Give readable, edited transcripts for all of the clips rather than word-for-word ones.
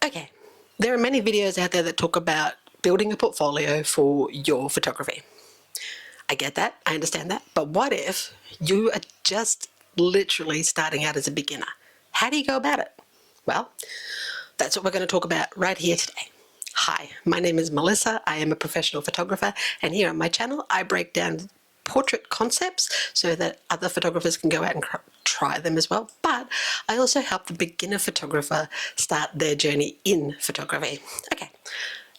Okay, there are many videos out there that talk about building a portfolio for your photography. I get that, I understand that, but what if you are just literally starting out as a beginner? How do you go about it? Well, that's what we're going to talk about right here today. Hi, my name is Melissa. I am a professional photographer, and here on my channel I break down portrait concepts so that other photographers can go out and try them as well. But I also help the beginner photographer start their journey in photography. Okay,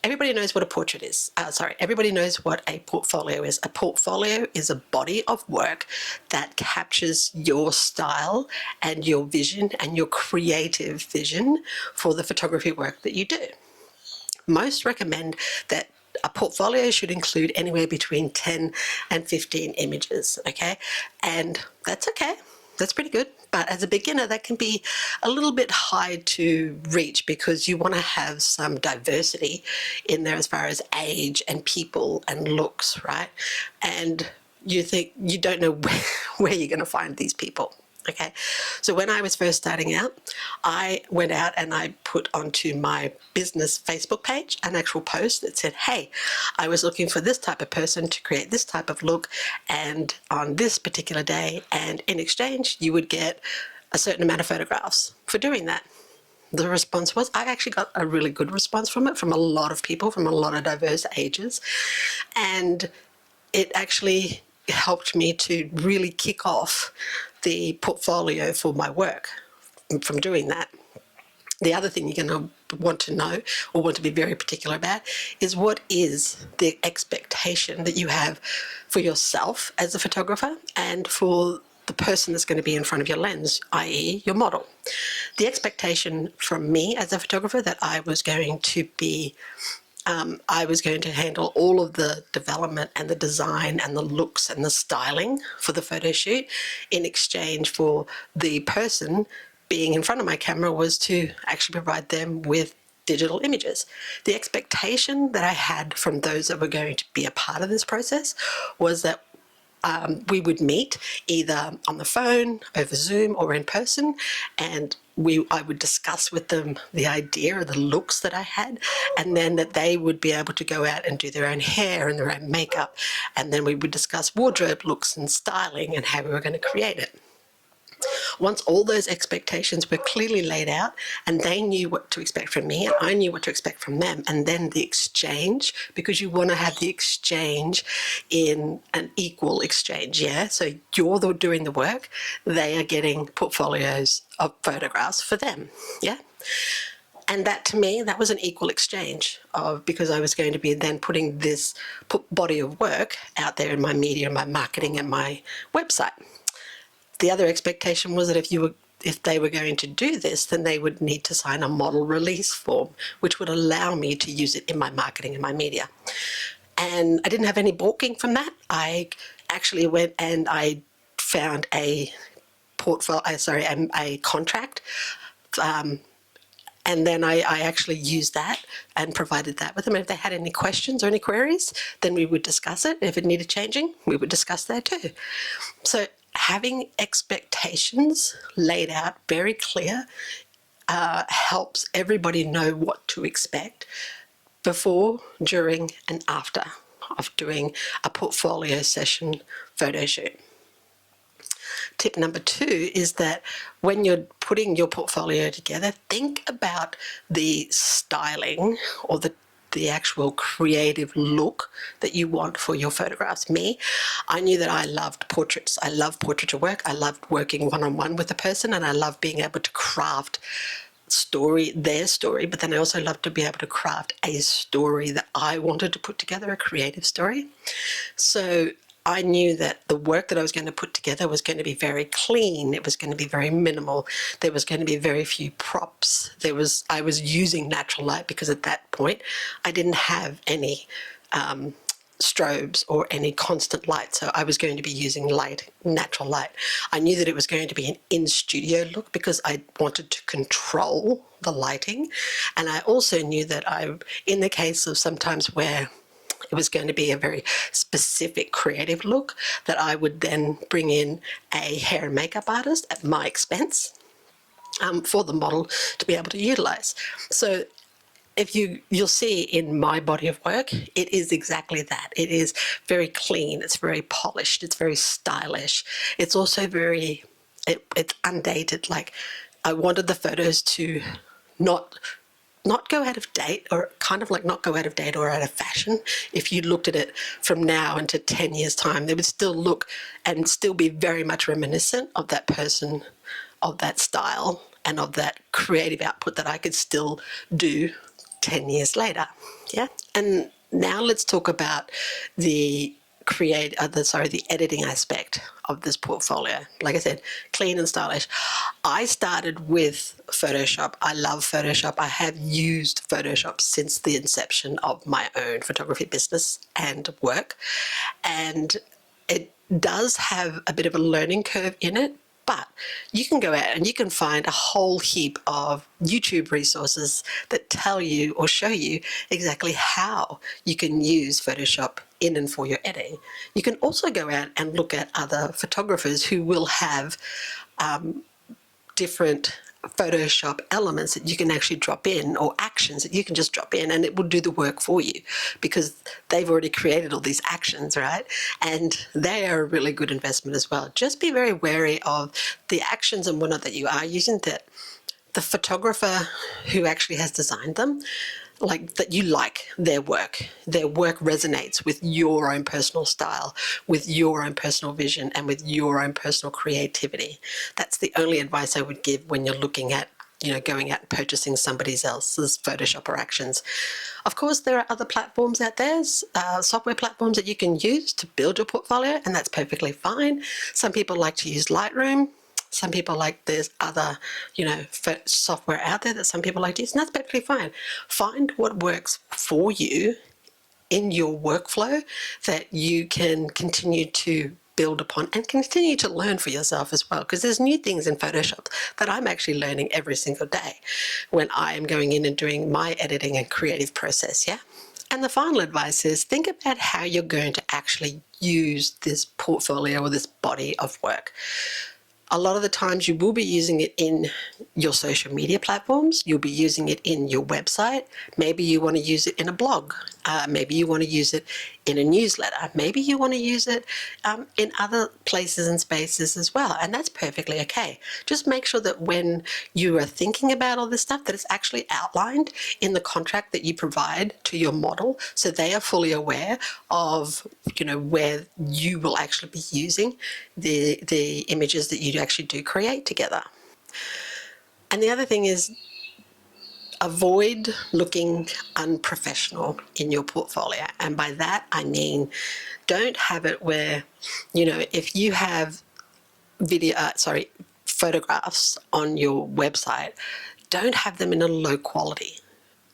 everybody knows what a portrait is. Everybody knows what a portfolio is. A portfolio is a body of work that captures your style and your vision and your creative vision for the photography work that you do. Most recommend that a portfolio should include anywhere between 10 and 15 images, okay? And that's okay. That's pretty good. But as a beginner, that can be a little bit high to reach because you want to have some diversity in there as far as age and people and looks, right? And you think you don't know where you're going to find these people. Okay, so when I was first starting out, I went out and I put onto my business Facebook page an actual post that said, hey, I was looking for this type of person to create this type of look and on this particular day, and in exchange you would get a certain amount of photographs for doing that. The response was, I actually got a really good response from it, from a lot of people, from a lot of diverse ages, and it actually helped me to really kick off the portfolio for my work from doing that. The other thing you're going to want to know or want to be very particular about is what is the expectation that you have for yourself as a photographer and for the person that's going to be in front of your lens, i.e. your model. The expectation from me as a photographer that I was going to handle all of the development and the design and the looks and the styling for the photo shoot. In exchange for the person being in front of my camera was to actually provide them with digital images. The expectation that I had from those that were going to be a part of this process was that we would meet either on the phone, over Zoom, or in person, and I would discuss with them the idea or the looks that I had, and then that they would be able to go out and do their own hair and their own makeup, and then we would discuss wardrobe looks and styling and how we were going to create it. Once all those expectations were clearly laid out and they knew what to expect from me and I knew what to expect from them, and then the exchange, because you want to have the exchange in an equal exchange, yeah? So you're doing the work, they are getting portfolios of photographs for them, yeah? And that, to me, that was an equal exchange because I was going to be then putting this body of work out there in my media, my marketing and my website. The other expectation was that if they were going to do this, then they would need to sign a model release form, which would allow me to use it in my marketing and my media. And I didn't have any balking from that. I actually went and I found a contract, and then I actually used that and provided that with them. If they had any questions or any queries, then we would discuss it. If it needed changing, we would discuss that too. So having expectations laid out very clear helps everybody know what to expect before, during, and after of doing a portfolio session photo shoot. Tip number 2 is that when you're putting your portfolio together, think about the styling or the actual creative look that you want for your photographs. I knew that I loved portraits. I love portraiture work. I loved working one-on-one with a person, and I love being able to craft their story, but then I also love to be able to craft a story that I wanted to put together, a creative story. So I knew that the work that I was going to put together was going to be very clean. It was going to be very minimal. There was going to be very few props. I was using natural light because at that point I didn't have any strobes or any constant light, so I was going to be using natural light. I knew that it was going to be an in-studio look because I wanted to control the lighting, and I also knew that in the case of sometimes where it was going to be a very specific creative look, that I would then bring in a hair and makeup artist at my expense for the model to be able to utilize. So you'll see in my body of work, it is exactly that. It is very clean, it's very polished, it's very stylish. It's also it's undated. Like, I wanted the photos to not go out of date, or kind of like not go out of date or out of fashion. If you looked at it from now into 10 years time, they would still look and still be very much reminiscent of that person, of that style, and of that creative output that I could still do 10 years later. Yeah. And now let's talk about the the editing aspect of this portfolio. Like I said, clean and stylish. I started with Photoshop. I love Photoshop. I have used Photoshop since the inception of my own photography business and work. And it does have a bit of a learning curve in it, but you can go out and you can find a whole heap of YouTube resources that tell you or show you exactly how you can use Photoshop in and for your editing. You can also go out and look at other photographers who will have different Photoshop elements that you can actually drop in, or actions that you can just drop in, and it will do the work for you because they've already created all these actions, right? And they are a really good investment as well. Just be very wary of the actions and whatnot that you are using, that the photographer who actually has designed them, like, that you like their work resonates with your own personal style, with your own personal vision, and with your own personal creativity. That's the only advice I would give when you're looking at, going out and purchasing somebody else's Photoshop or actions. Of course, there are other platforms out there, software platforms that you can use to build your portfolio, and that's perfectly fine. Some people like to use Lightroom. Some people there's other, software out there that some people like to use, and that's perfectly fine. Find what works for you in your workflow that you can continue to build upon and continue to learn for yourself as well, because there's new things in Photoshop that I'm actually learning every single day when I am going in and doing my editing and creative process, yeah? And the final advice is, think about how you're going to actually use this portfolio or this body of work. A lot of the times you will be using it in your social media platforms. You'll be using it in your website. Maybe you want to use it in a blog. Maybe you want to use it in a newsletter. Maybe you want to use it in other places and spaces as well. And that's perfectly okay. Just make sure that when you are thinking about all this stuff, that it's actually outlined in the contract that you provide to your model, so they are fully aware of, where you will actually be using the images that you actually do create together. And the other thing is, avoid looking unprofessional in your portfolio. And by that, I mean, don't have it where, if you have photographs on your website, don't have them in a low quality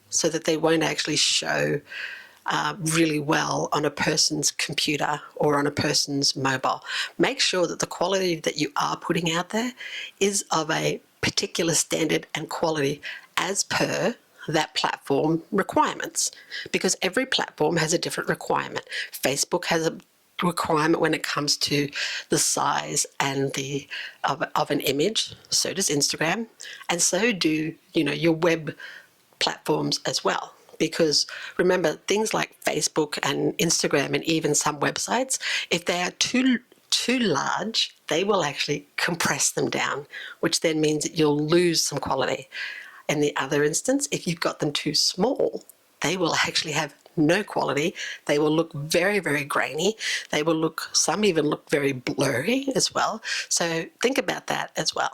so that they won't actually show really well on a person's computer or on a person's mobile. Make sure that the quality that you are putting out there is of a particular standard and quality as per that platform requirements, because every platform has a different requirement. Facebook has a requirement when it comes to the size and of an image. So does Instagram, and so do your web platforms as well. Because remember, things like Facebook and Instagram and even some websites, if they are too large, they will actually compress them down, which then means that you'll lose some quality. In the other instance, if you've got them too small, they will actually have no quality. They will look very, very grainy. Some even look very blurry as well. So think about that as well.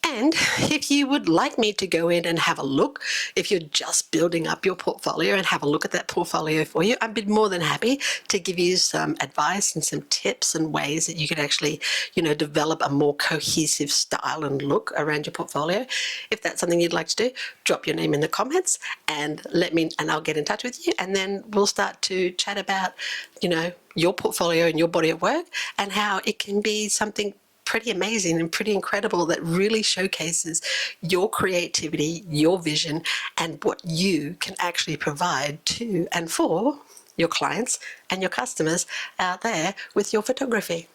And if you would like me to go in and have a look, if you're just building up your portfolio and have a look at that portfolio for you, I'd be more than happy to give you some advice and some tips and ways that you can actually, develop a more cohesive style and look around your portfolio. If that's something you'd like to do, drop your name in the comments and and I'll get in touch with you, and then we'll start to chat about, your portfolio and your body of work and how it can be something pretty amazing and pretty incredible that really showcases your creativity, your vision, and what you can actually provide to and for your clients and your customers out there with your photography.